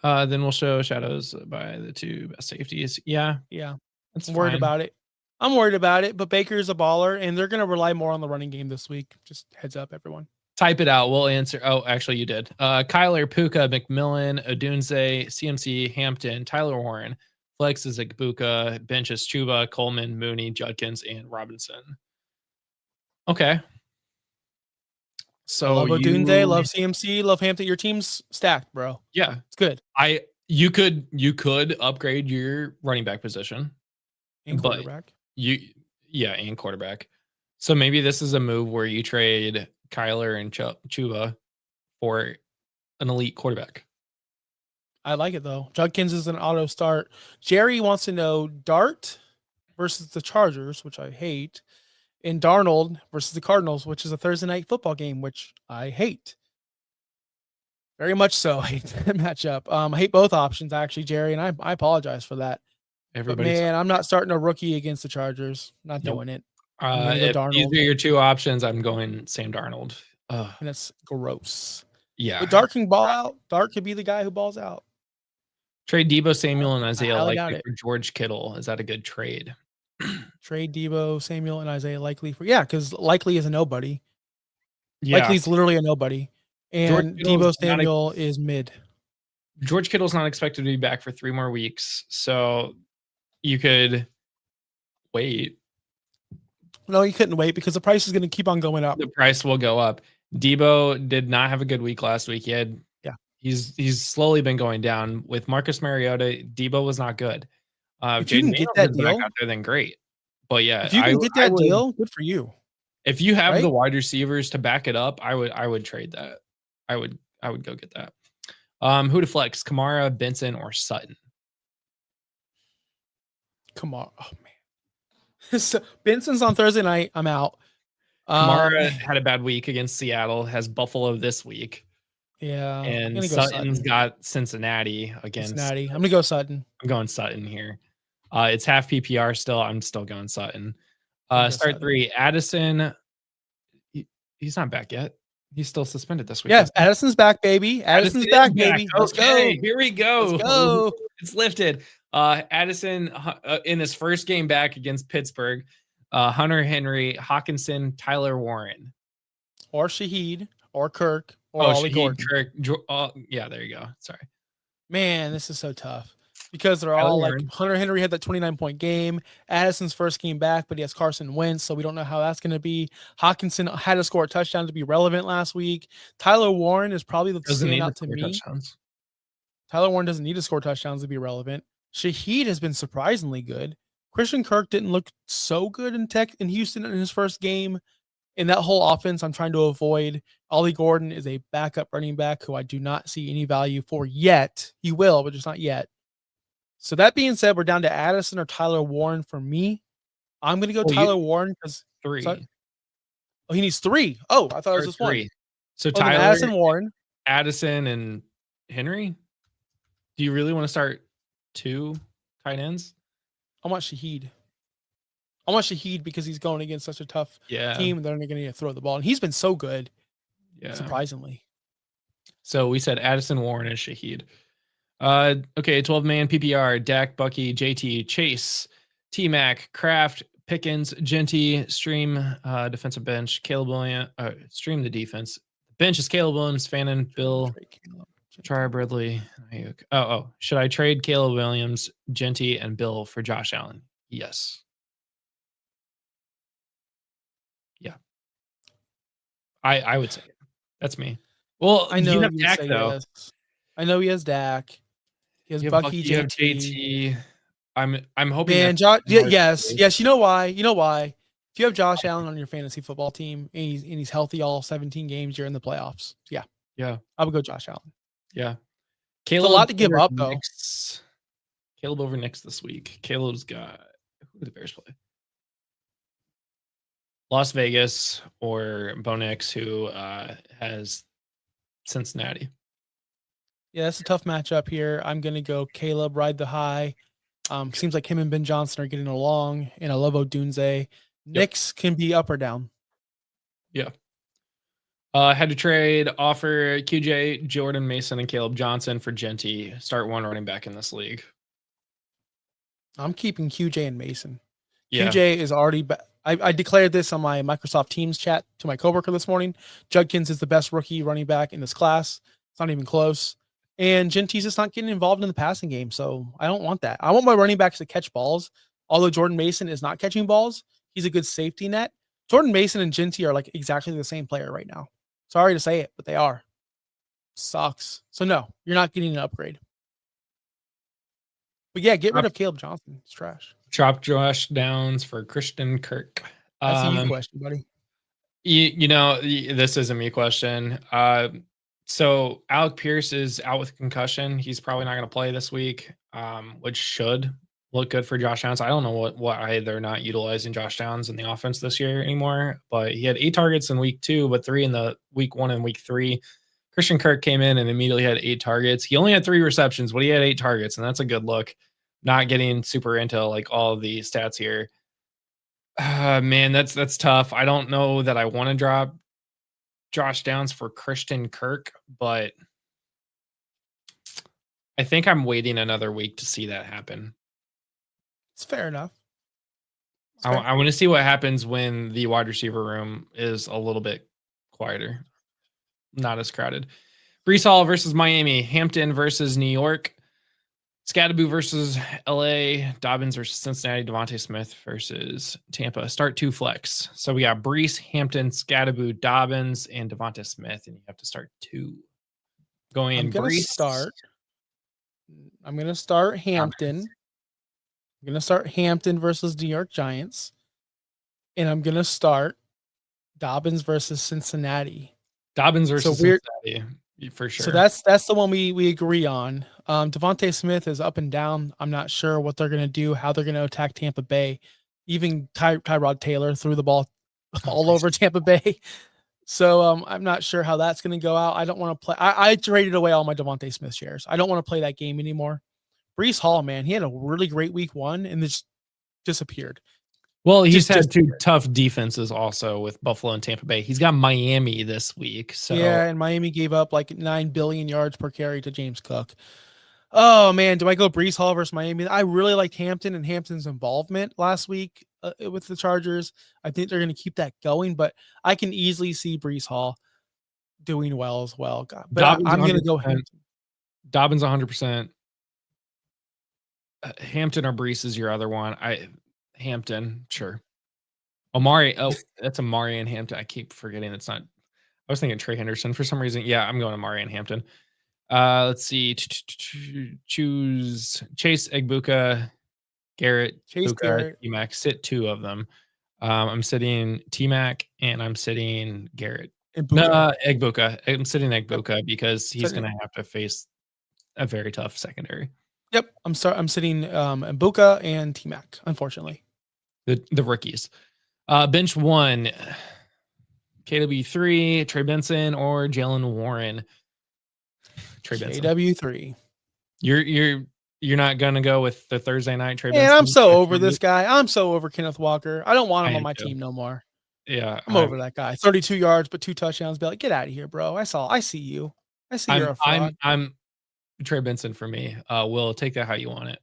Then we'll show shadows by the 2 best safeties. Yeah. I'm worried about it. I'm worried about it, but Baker's a baller, and they're going to rely more on the running game this week. Just heads up, everyone. Type it out. We'll answer. Oh, actually, you did. Kyler, Puka, McMillan, Odunze, CMC, Hampton, Tyler Warren. Flex is Igbuka. Bench is Chuba, Coleman, Mooney, Judkins, and Robinson. Okay. So love Odunze, love CMC, love Hampton. Your team's stacked, bro. Yeah, it's good. You could upgrade your running back position and quarterback. And quarterback. So maybe this is a move where you trade Kyler and Chuba for an elite quarterback. I like it though. Judkins is an auto start. Jerry wants to know Dart versus the Chargers, which I hate, and Darnold versus the Cardinals, which is a Thursday night football game, which I hate. Very much so. I hate that matchup. I hate both options actually, Jerry, and I apologize for that. But man, I'm not starting a rookie against the Chargers. Not doing it. If these are your two options, I'm going Sam Darnold. And that's gross. Yeah. But Dart can ball out. Dart could be the guy who balls out. Trade Debo Samuel and Isaiah Likely for George Kittle. Is that a good trade? Trade Debo Samuel and Isaiah Likely for because Likely is a nobody. Yeah. Likely's literally a nobody. And Debo Samuel is mid. George Kittle's not expected to be back for 3 more weeks. So you could wait. No, you couldn't wait because the price is going to keep on going up. The price will go up. Debo did not have a good week last week. He's slowly been going down. With Marcus Mariota, Debo was not good. If you can get that deal out there, then great. But yeah, if you can get that deal, good for you. If you have the wide receivers to back it up, I would trade that. I would go get that. Who to flex? Kamara, Benson, or Sutton? Kamara. Oh man. So Benson's on Thursday night. I'm out. Kamara had a bad week against Seattle. Has Buffalo this week. Yeah. And Sutton's got Cincinnati against Cincinnati. I'm gonna go Sutton. I'm going Sutton here. It's half PPR still. I'm still going Sutton. Start Sutton. 3. Addison. He's not back yet. He's still suspended this week. Yes, Addison's back, baby. Addison's back, baby. Let's go. Here we go. Let's go. It's lifted. Addison in his first game back against Pittsburgh. Hunter Henry, Hawkinson, Tyler Warren, or Shaheed, or Kirk, or Ollie Gordon. Kirk. There you go. Sorry, man, this is so tough because they're all like Hunter Henry had that 29-point game. Addison's first game back, but he has Carson Wentz, so we don't know how that's going to be. Hawkinson had to score a touchdown to be relevant last week. Tyler Warren is probably the standout to me. Tyler Warren doesn't need to score touchdowns to be relevant. Shaheed has been surprisingly good. Christian Kirk didn't look so good in Houston in his first game. In that whole offense, I'm trying to avoid. Ollie Gordon is a backup running back who I do not see any value for yet. He will, but just not yet. So that being said, we're down to Addison or Tyler Warren for me. I'm going to go Tyler Warren because 3. He needs 3. Oh, I thought it was just 3. 1. So Tyler, Addison, Warren, Addison, and Henry. Do you really want to start 2 tight ends? I want Shaheed. I want Shaheed because he's going against such a tough team, and they're going to throw the ball. And he's been so good, surprisingly. So we said Addison, Warren, and Shaheed. Okay, 12-man PPR, Dak, Bucky, JT, Chase, T-Mac, Kraft, Pickens, Genty, Stream, defensive bench, Caleb Williams, Stream the defense. Bench is Caleb Williams, Fannin, Bill, Char Bradley. Should I trade Caleb Williams, Genty, and Bill for Josh Allen? Yes. Yeah. I would say it. That's me. Well, I know you have Dak though. Yes. I know he has Dak. He has Bucky, JT. I'm hoping. Man, yes. You know why? If you have Josh Allen on your fantasy football team and he's healthy all 17 games, you're in the playoffs. Yeah. I would go Josh Allen. Yeah. Caleb, it's a lot to give up though. Caleb over next this week. Caleb's got who do the Bears play? Las Vegas or Bo Nix, who has Cincinnati. Yeah, that's a tough matchup here. I'm going to go Caleb, ride the high. Seems like him and Ben Johnson are getting along, and I love Odunze. Nix can be up or down. Yeah. Had to trade, offer QJ, Jordan Mason, and Caleb Johnson for Genty. Start 1 running back in this league. I'm keeping QJ and Mason. Yeah. QJ is already I declared this on my Microsoft Teams chat to my coworker this morning. Judkins is the best rookie running back in this class. It's not even close. And Gentee's just not getting involved in the passing game. So I don't want that. I want my running backs to catch balls. Although Jordan Mason is not catching balls, he's a good safety net. Jordan Mason and Gentee are like exactly the same player right now. Sorry to say it, but they are. Sucks. So no, you're not getting an upgrade. But yeah, get rid of Caleb Johnson. It's trash. Drop Josh Downs for Christian Kirk. That's a you question, buddy. You know, this is a me question. So Alec Pierce is out with concussion. He's probably not going to play this week, which should look good for Josh Downs. I don't know why they're not utilizing Josh Downs in the offense this year anymore, but he had 8 targets in week 2, but 3 in the week 1 and week 3. Christian Kirk came in and immediately had 8 targets. He only had 3 receptions, but he had 8 targets, and that's a good look. Not getting super into like all of the stats here. Man, that's tough. I don't know that I want to drop Josh Downs for Christian Kirk, but I think I'm waiting another week to see that happen. It's fair enough. I want to see what happens when the wide receiver room is a little bit quieter, not as crowded. Breece Hall versus Miami, Hampton versus New York, Scadaboo versus LA, Dobbins versus Cincinnati, Devontae Smith versus Tampa. Start 2 flex. So we got Breece, Hampton, Scadaboo, Dobbins, and Devontae Smith, and you have to start 2. Going in Breece. I'm gonna start Hampton. I'm gonna start Hampton versus New York Giants, and I'm gonna start Dobbins versus Cincinnati. Dobbins versus Cincinnati. For sure. So that's the one we agree on. Devontae Smith is up and down. I'm not sure what they're going to do, how they're going to attack Tampa Bay. Even Tyrod Taylor threw the ball all over Tampa Bay. So I'm not sure how that's going to go out. I don't want to play. I traded away all my Devontae Smith shares. I don't want to play that game anymore. Breece Hall, man, he had a really great week 1 and just disappeared. Well, he's had 2 tough defenses also with Buffalo and Tampa Bay. He's got Miami this week. So yeah, and Miami gave up like 9 billion yards per carry to James Cook. Oh man, do I go Breece Hall versus Miami? I really liked Hampton and Hampton's involvement last week with the Chargers. I think they're going to keep that going, but I can easily see Breece Hall doing well as well. But I'm going to go Hampton. Dobbins 100%. Hampton or Breece is your other one. Hampton, sure. Amari, that's Amari and Hampton. I keep forgetting it's not. I was thinking Trey Henderson for some reason. Yeah, I'm going Amari and Hampton. Let's see. Choose Chase, Egbuka, Garrett, T-Mac. Sit 2 of them. I'm sitting T-Mac and I'm sitting Garrett. Egbuka. I'm sitting Egbuka because he's going to have to face a very tough secondary. Yep, I'm sitting Egbuka and T-Mac, unfortunately. The rookies. Bench 1, KW3, Trey Benson or Jalen Warren. Trey Benson. KW3. You're not gonna go with the Thursday night Trey Benson. Man, I'm so over this guy. I'm so over Kenneth Walker. I don't want him on my team no more. Yeah, I'm over that guy. 32 yards, but 2 touchdowns. Be like, get out of here, bro. I see you. I see you're a fraud. I'm Trey Benson for me. Will take that how you want it.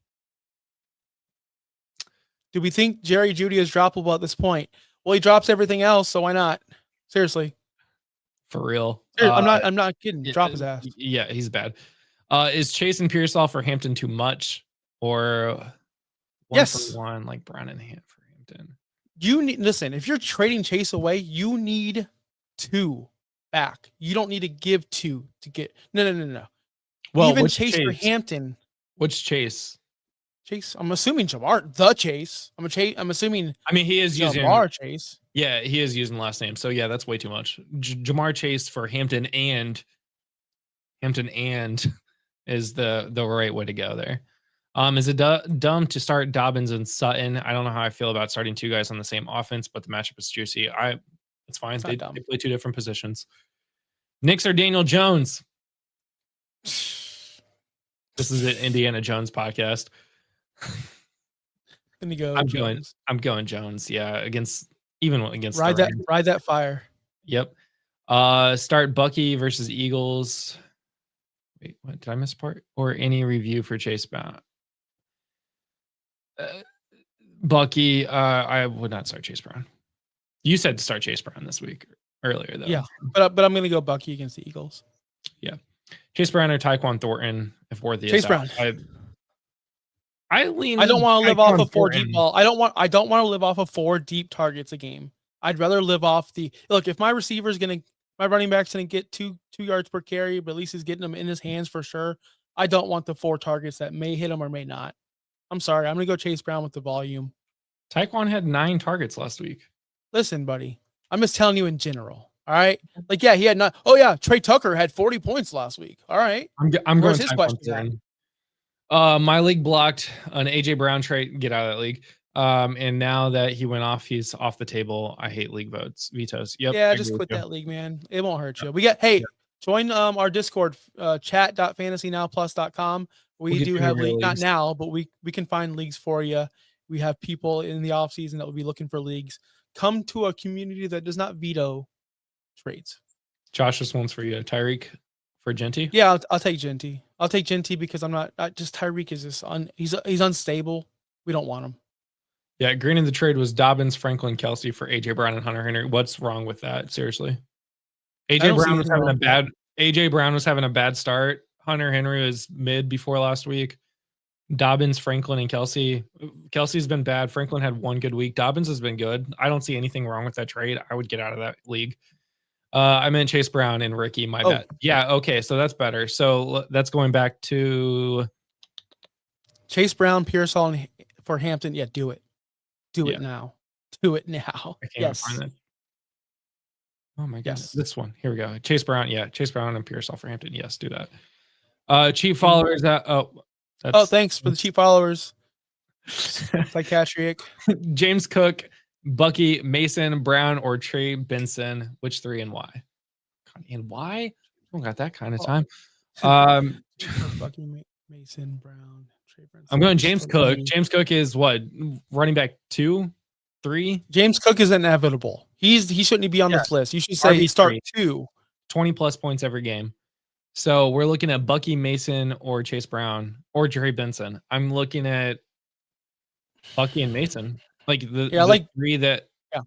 Do we think Jerry Jeudy is droppable at this point? Well, he drops everything else, so why not? Seriously. For real. I'm not kidding. Drop his ass. Yeah, he's bad. Is Chase and Pearsall for Hampton too much? Or yes, for 1 like Brown and Ham for Hampton? You need listen, if you're trading Chase away, you need 2 back. You don't need to give 2 to get no. Well, even Chase for Hampton. Which Chase? Chase, I'm assuming Jamar, the Chase. I'm assuming. I mean, he is using Jamar Chase. Yeah, he is using the last name. So yeah, that's way too much. Jamar Chase for Hampton and is the right way to go there. Is it dumb to start Dobbins and Sutton? I don't know how I feel about starting 2 guys on the same offense, but the matchup is juicy. It's fine. They play 2 different positions. Knicks or Daniel Jones? This is an Indiana Jones podcast. Let me go. I'm going Jones. Yeah, against ride that fire. Yep. Start Bucky versus Eagles. Wait, what did I miss part? Or any review for Chase Brown? Bucky. I would not start Chase Brown. You said to start Chase Brown this week earlier, though. Yeah, but I'm going to go Bucky against the Eagles. Yeah. Chase Brown or Tyquan Thornton, if worthy. Chase Brown. I lean. I don't want to live off of 4 Thornton. deep ball. I don't want to live off of 4 deep targets a game. I'd rather live off the look. If my my running back's gonna get 2 yards per carry, but at least he's getting them in his hands for sure. I don't want the 4 targets that may hit him or may not. I'm sorry. I'm gonna go Chase Brown with the volume. Tyquan had 9 targets last week. Listen, buddy, I'm just telling you in general. All right. Like, yeah, he had not. Oh yeah, Trey Tucker had 40 points last week. All right. I'm Where's going his question? My league blocked an AJ Brown trade. Get out of that league. And now that he went off, he's off the table. I hate league vetoes. Yep. Yeah, just quit that league, man. It won't hurt you. We got join our Discord, chat.fantasynowplus.com. We do have leagues, not now, but we can find leagues for you. We have people in the off season that will be looking for leagues. Come to a community that does not veto trades. Josh, this one's for you. Tyreek for Genty? Yeah, I'll take Genty. I'll take Genty because I'm not just Tyreek is just he's unstable. We don't want him. Yeah, green in the trade was Dobbins, Franklin, Kelsey for AJ Brown and Hunter Henry. What's wrong with that? Seriously. AJ Brown was having a bad start. Hunter Henry was mid before last week. Dobbins, Franklin, and Kelsey. Kelsey's been bad. Franklin had 1 good week. Dobbins has been good. I don't see anything wrong with that trade. I would get out of that league. I meant Chase Brown and Ricky, my bet. Yeah, okay, so that's better. So that's going back to Chase Brown, Pearsall, for Hampton. Yeah, do it. Do it now. Do it now. Yes. Find that. Oh my goodness. This one. Here we go. Chase Brown. Yeah, Chase Brown and Pearsall for Hampton. Yes, do that. Cheap followers. Thanks for the cheap followers. Psychiatric. James Cook, Bucky, Mason, Brown, or Trey Benson. Which 3 and why? And why? I don't got that kind of time. Bucky, Mason, Brown. I'm going James Cook. James Cook is what? Running back 2, 3? James Cook is inevitable. He shouldn't be on this list. You should say he start 2. 20 plus points every game. So we're looking at Bucky, Mason, or Chase Brown, or Trey Benson. I'm looking at Bucky and Mason. Like the 3 that. Yeah.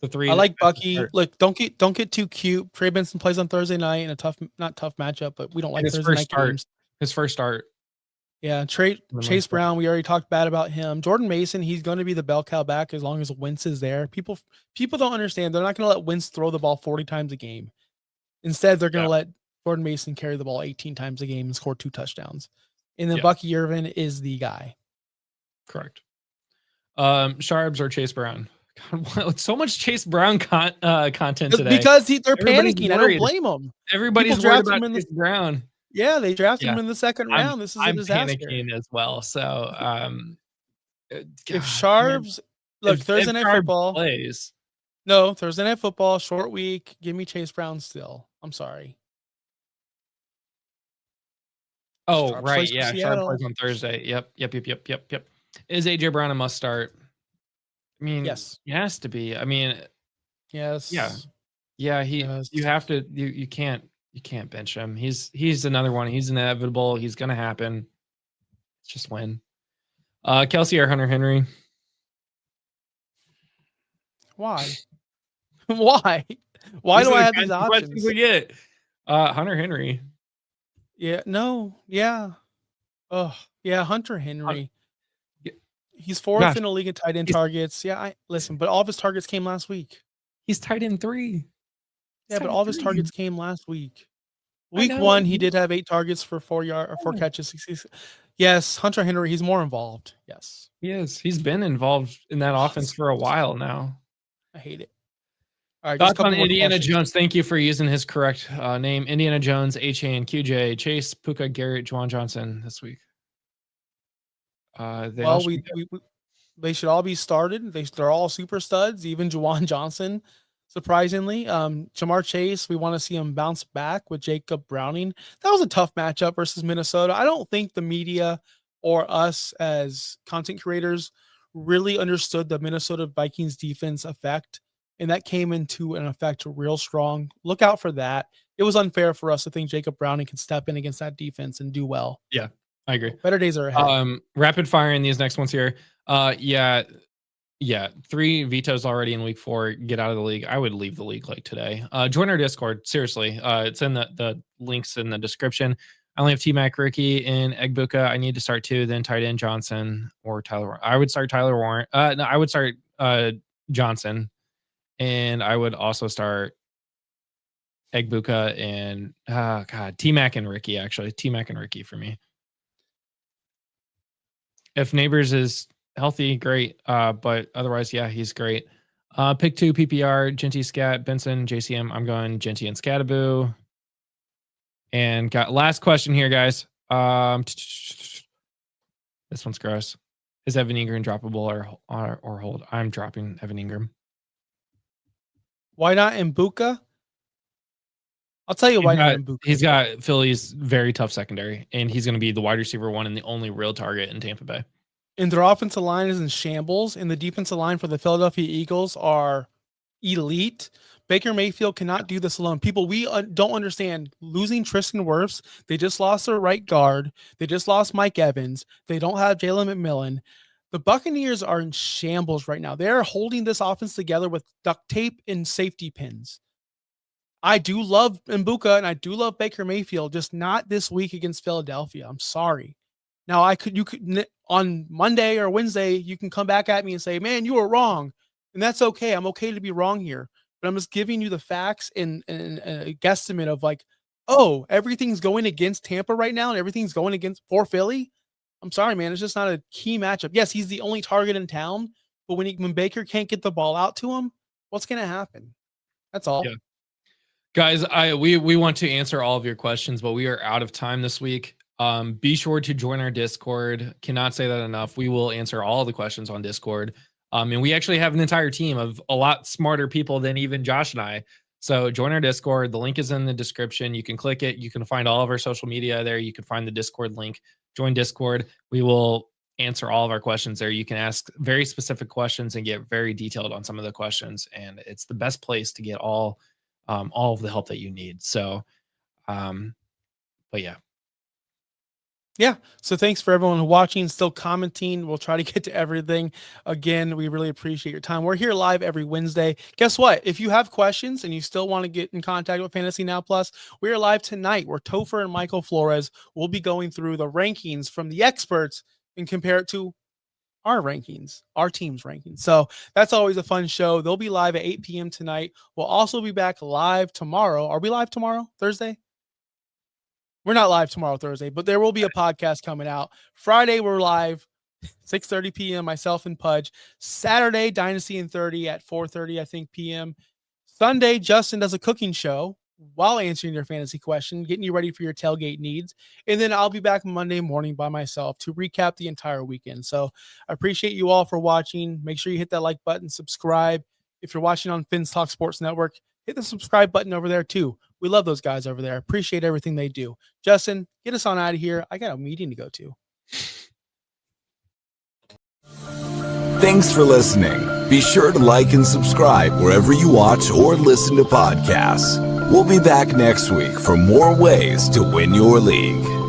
The 3. I like Bucky. Look, don't get too cute. Trey Benson plays on Thursday night in a not tough matchup, but we don't like Thursday night games. His first start. Yeah, Chase Brown, we already talked bad about him. Jordan Mason, he's going to be the bell cow back as long as Wentz is there. People don't understand. They're not going to let Wentz throw the ball 40 times a game. Instead, they're going to let Jordan Mason carry the ball 18 times a game and score 2 touchdowns. And then Bucky Irvin is the guy. Correct. Sharps or Chase Brown? God, so much Chase Brown content today. Because they're panicking. I don't blame them. Everybody's worried about Chase Brown. Yeah, they drafted him in the second round. This is a disaster. I'm panicking as well. So, if Sharps, Thursday night football plays. No, Thursday night football, short week. Give me Chase Brown still. I'm sorry. Oh, Sharps right. Yeah, Sharps plays on Thursday. Yep. Is AJ Brown a must start? I mean, yes. He has to be. I mean, yes. Yeah. You have to. You can't bench him. He's another one. He's inevitable. He's gonna happen. It's just win. Kelsey or Hunter Henry? Why? Why do I have these options? We get Hunter Henry. Yeah. No. Yeah. Oh, yeah. Hunter Henry. He's 4th in the league in tight end targets. Yeah. But all of his targets came last week. He's tight end 3. Yeah, but all of his targets came last week. Week 1, he did have 8 targets for 4 catches. Yes, Hunter Henry, he's more involved. Yes. He is. He's been involved in that offense for a while now. I hate it. All right. Thoughts on Indiana Jones. Thank you for using his correct name. Indiana Jones, HA and QJ, Chase, Puka, Garrett, Juwan Johnson this week. They should all be started. They're all super studs, even Juwan Johnson. Surprisingly, Jamar Chase, we want to see him bounce back with Jacob Browning. That was a tough matchup versus Minnesota. I don't think the media or us as content creators really understood the Minnesota Vikings defense effect, and that came into an effect real strong. Look out for that. It was unfair for us to think Jacob Browning can step in against that defense and do well. Yeah, I agree. Better days are ahead. Rapid firing these next ones here. Yeah, 3 vetoes already in week 4. Get out of the league. I would leave the league like today. Join our Discord. Seriously. It's in the links in the description. I only have T-Mac, Ricky, and Egbuka. I need to start 2, then tight end Johnson or Tyler Warren. I would start Tyler Warren. No, I would start Johnson. And I would also start Egbuka and T-Mac and Ricky, actually. T-Mac and Ricky for me. If Neighbors is healthy, great. But otherwise, yeah, he's great. Pick 2 PPR, Genty, Scat, Benson, JCM. I'm going Genty and Scataboo. And got last question here, guys. This one's gross. Is Evan Ingram droppable or hold? I'm dropping Evan Ingram. Why not Mbuka? I'll tell you why not Mbuka. He's got Philly's very tough secondary, and he's going to be the wide receiver 1 and the only real target in Tampa Bay. And their offensive line is in shambles, and the defensive line for the Philadelphia Eagles are elite. Baker Mayfield cannot do this alone. People, we don't understand losing Tristan Wirfs. They just lost their right guard. They just lost Mike Evans. They don't have Jalen McMillan. The Buccaneers are in shambles right now. They're holding this offense together with duct tape and safety pins. I do love Mbuka and I do love Baker Mayfield, just not this week against Philadelphia. I'm sorry. Now you could on Monday or Wednesday, you can come back at me and say, man, you were wrong. And that's okay. I'm okay to be wrong here. But I'm just giving you the facts and a guesstimate of like, oh, everything's going against Tampa right now and everything's going against for Philly. I'm sorry, man. It's just not a key matchup. Yes, he's the only target in town, but when Baker can't get the ball out to him, what's going to happen? That's all. Yeah. Guys, we want to answer all of your questions, but we are out of time this week. Be sure to join our Discord. Cannot say that enough. We will answer all the questions on Discord. And we actually have an entire team of a lot smarter people than even Josh and I. So join our Discord. The link is in the description. You can click it. You can find all of our social media there. You can find the Discord link. Join Discord. We will answer all of our questions there. You can ask very specific questions and get very detailed on some of the questions. And it's the best place to get all of the help that you need. So, but yeah. Yeah. So thanks for everyone watching, still commenting. We'll try to get to everything. Again, we really appreciate your time. We're here live every Wednesday. Guess what? If you have questions and you still want to get in contact with Fantasy Now Plus, we are live tonight where Topher and Michael Flores will be going through the rankings from the experts and compare it to our rankings, our team's rankings. So that's always a fun show. They'll be live at 8 p.m. tonight. We'll also be back live tomorrow. Are we live tomorrow, Thursday? We're not live tomorrow, Thursday, but there will be a podcast coming out. Friday, we're live, 6:30 p.m., myself and Pudge. Saturday, Dynasty in 30 at 4:30, I think, p.m. Sunday, Justin does a cooking show while answering your fantasy question, getting you ready for your tailgate needs. And then I'll be back Monday morning by myself to recap the entire weekend. So I appreciate you all for watching. Make sure you hit that like button, subscribe. If you're watching on Finn's Talk Sports Network, hit the subscribe button over there too. We love those guys over there. Appreciate everything they do. Justin, get us on out of here. I got a meeting to go to. Thanks for listening. Be sure to like and subscribe wherever you watch or listen to podcasts. We'll be back next week for more ways to win your league.